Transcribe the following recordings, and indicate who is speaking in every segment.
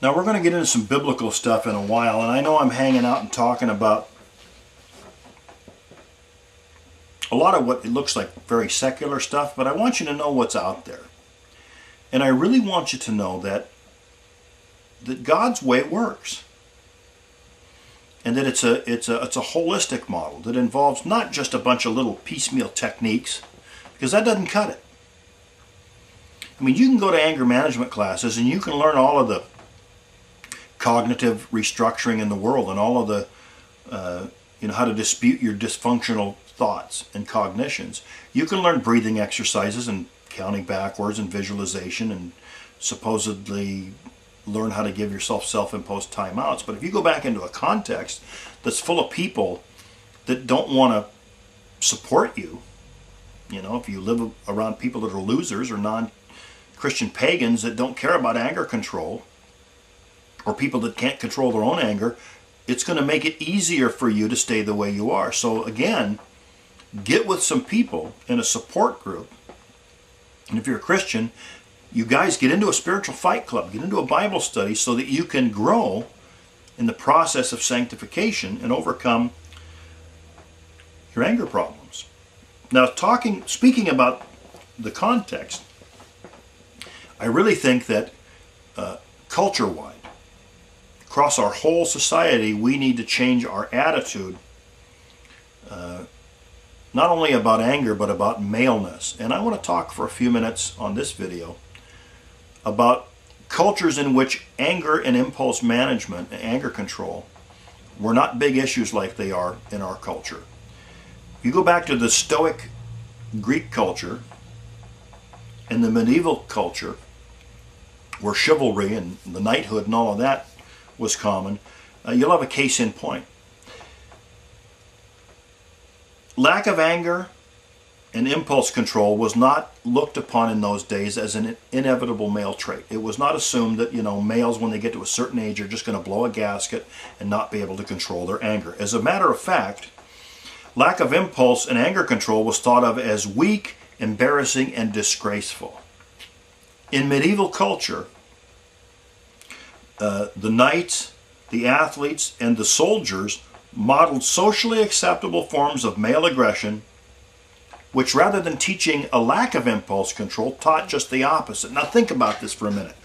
Speaker 1: Now we're going to get into some biblical stuff in a while, and I know I'm hanging out and talking about a lot of what it looks like very secular stuff, but I want you to know what's out there. And I really want you to know that God's way works. And that it's a holistic model that involves not just a bunch of little piecemeal techniques, because that doesn't cut it. I mean, you can go to anger management classes and you can learn all of the cognitive restructuring in the world and all of the, how to dispute your dysfunctional thoughts and cognitions. You can learn breathing exercises and counting backwards and visualization and supposedly learn how to give yourself self-imposed timeouts. But if you go back into a context that's full of people that don't want to support you, if you live around people that are losers or non-Christian pagans that don't care about anger control, or people that can't control their own anger, it's going to make it easier for you to stay the way you are. So again, get with some people in a support group. And if you're a Christian, you guys get into a spiritual fight club, get into a Bible study so that you can grow in the process of sanctification and overcome your anger problems. Now, speaking about the context, I really think that culture-wide, across our whole society, we need to change our attitude, not only about anger, but about maleness. And I want to talk for a few minutes on this video about cultures in which anger and impulse management and anger control were not big issues like they are in our culture. If you go back to the Stoic Greek culture and the medieval culture, where chivalry and the knighthood and all of that was common, you'll have a case in point. Lack of anger and impulse control was not looked upon in those days as an inevitable male trait. It was not assumed that, males when they get to a certain age are just going to blow a gasket and not be able to control their anger. As a matter of fact, lack of impulse and anger control was thought of as weak, embarrassing, and disgraceful. In medieval culture, the knights, the athletes, and the soldiers modeled socially acceptable forms of male aggression, which rather than teaching a lack of impulse control, taught just the opposite. Now think about this for a minute.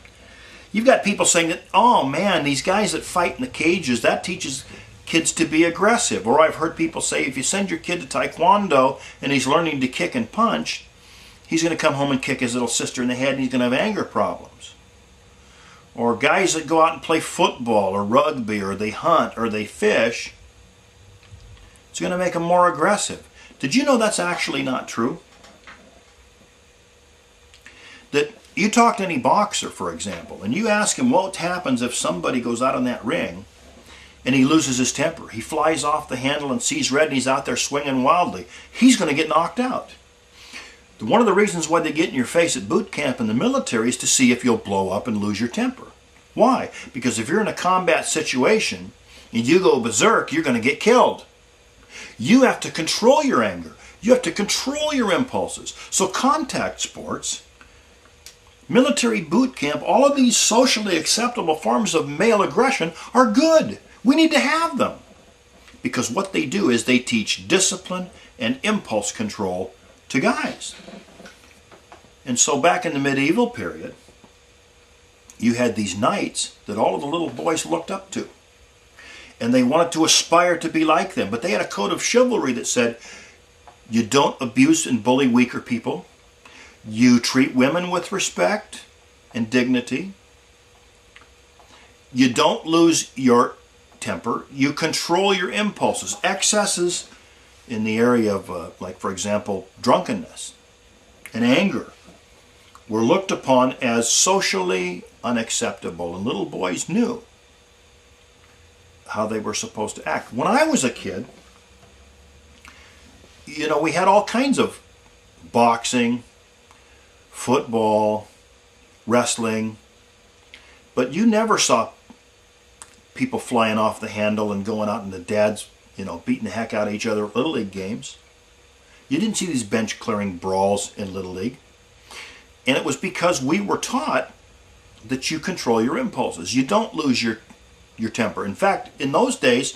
Speaker 1: You've got people saying that, oh man, these guys that fight in the cages, that teaches kids to be aggressive. Or I've heard people say, if you send your kid to Taekwondo and he's learning to kick and punch, he's going to come home and kick his little sister in the head and he's going to have anger problems. Or guys that go out and play football or rugby or they hunt or they fish, it's going to make them more aggressive. Did you know that's actually not true? That you talk to any boxer, for example, and you ask him what happens if somebody goes out in that ring and he loses his temper. He flies off the handle and sees red and he's out there swinging wildly. He's going to get knocked out. One of the reasons why they get in your face at boot camp in the military is to see if you'll blow up and lose your temper. Why? Because if you're in a combat situation and you go berserk, you're going to get killed. You have to control your anger. You have to control your impulses. So contact sports, military boot camp, all of these socially acceptable forms of male aggression are good. We need to have them. Because what they do is they teach discipline and impulse control to guys. And so back in the medieval period, you had these knights that all of the little boys looked up to. And they wanted to aspire to be like them. But they had a code of chivalry that said, you don't abuse and bully weaker people. You treat women with respect and dignity. You don't lose your temper. You control your impulses. Excesses in the area of, like for example, drunkenness and anger were looked upon as socially unacceptable. And little boys knew how they were supposed to act. When I was a kid, we had all kinds of boxing, football, wrestling, but you never saw people flying off the handle and going out and the dads, beating the heck out of each other at Little League games. You didn't see these bench clearing brawls in Little League. And it was because we were taught that you control your impulses. You don't lose your temper. In fact, in those days,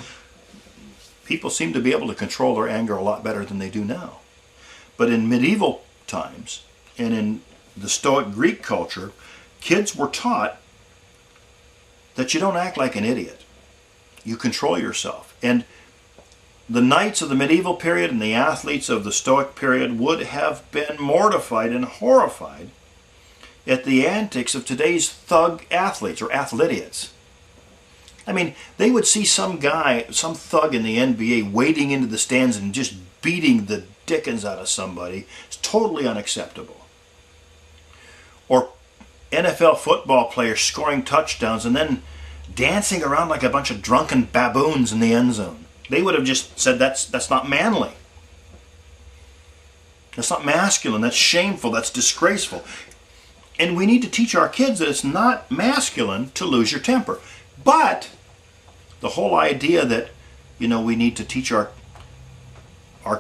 Speaker 1: people seemed to be able to control their anger a lot better than they do now. But in medieval times and in the Stoic Greek culture, kids were taught that you don't act like an idiot. You control yourself. And the knights of the medieval period and the athletes of the Stoic period would have been mortified and horrified at the antics of today's thug athletes or athletes. I mean, they would see some guy, some thug in the NBA wading into the stands and just beating the dickens out of somebody. It's totally unacceptable. Or NFL football players scoring touchdowns and then dancing around like a bunch of drunken baboons in the end zone. They would have just said that's not manly. That's not masculine. That's shameful. That's disgraceful. And we need to teach our kids that it's not masculine to lose your temper. But the whole idea that, we need to teach our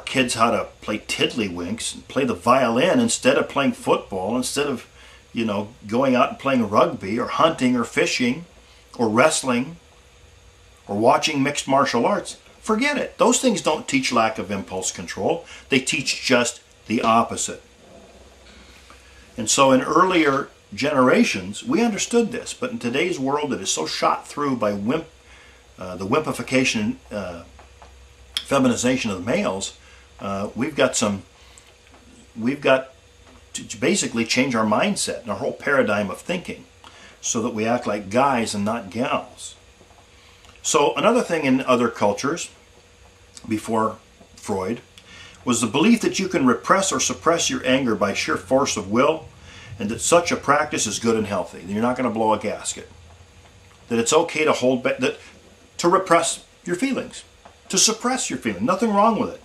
Speaker 1: kids how to play tiddlywinks and play the violin instead of playing football, instead of, going out and playing rugby or hunting or fishing or wrestling or watching mixed martial arts, forget it. Those things don't teach lack of impulse control. They teach just the opposite. And so in earlier generations, we understood this, but in today's world it is so shot through by the wimpification, feminization of the males. We've got to basically change our mindset and our whole paradigm of thinking so that we act like guys and not gals. So another thing in other cultures before Freud was the belief that you can repress or suppress your anger by sheer force of will, and that such a practice is good and healthy. That you're not going to blow a gasket. That it's okay to hold back, to repress your feelings, to suppress your feelings. Nothing wrong with it.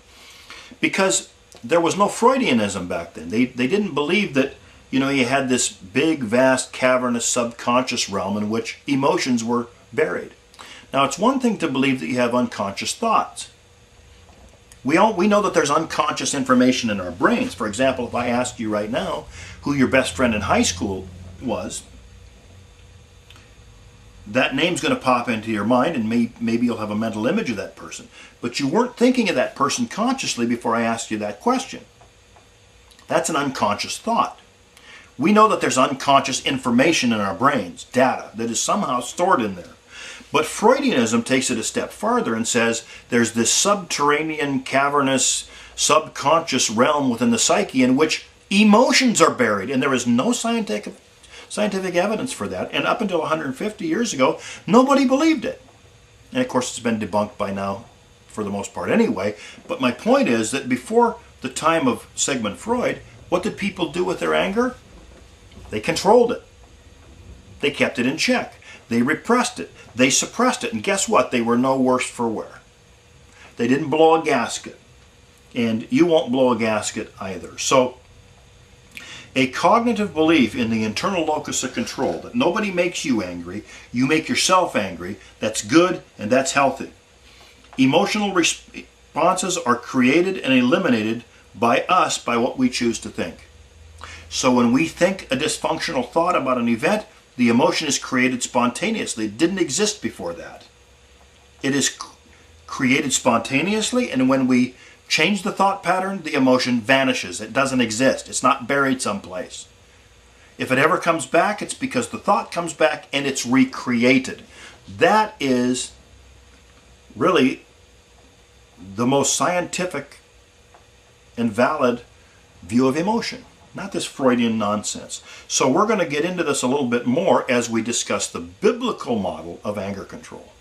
Speaker 1: Because there was no Freudianism back then. They didn't believe that, you had this big, vast, cavernous subconscious realm in which emotions were buried. Now, it's one thing to believe that you have unconscious thoughts. We know that there's unconscious information in our brains. For example, if I asked you right now who your best friend in high school was, that name's going to pop into your mind, and maybe you'll have a mental image of that person. But you weren't thinking of that person consciously before I asked you that question. That's an unconscious thought. We know that there's unconscious information in our brains, data, that is somehow stored in there. But Freudianism takes it a step farther and says there's this subterranean, cavernous, subconscious realm within the psyche in which emotions are buried, and there is no scientific evidence for that. And up until 150 years ago, nobody believed it. And of course, it's been debunked by now, for the most part anyway. But my point is that before the time of Sigmund Freud, what did people do with their anger? They controlled it. They kept it in check. They repressed it. They suppressed it. And guess what? They were no worse for wear. They didn't blow a gasket. And you won't blow a gasket either. So, a cognitive belief in the internal locus of control, that nobody makes you angry, you make yourself angry, that's good and that's healthy. Emotional responses are created and eliminated by us, by what we choose to think. So when we think a dysfunctional thought about an event, the emotion is created spontaneously. It didn't exist before that. It is created spontaneously, and when we change the thought pattern, the emotion vanishes. It doesn't exist. It's not buried someplace. If it ever comes back, it's because the thought comes back and it's recreated. That is really the most scientific and valid view of emotion, not this Freudian nonsense. So we're going to get into this a little bit more as we discuss the biblical model of anger control.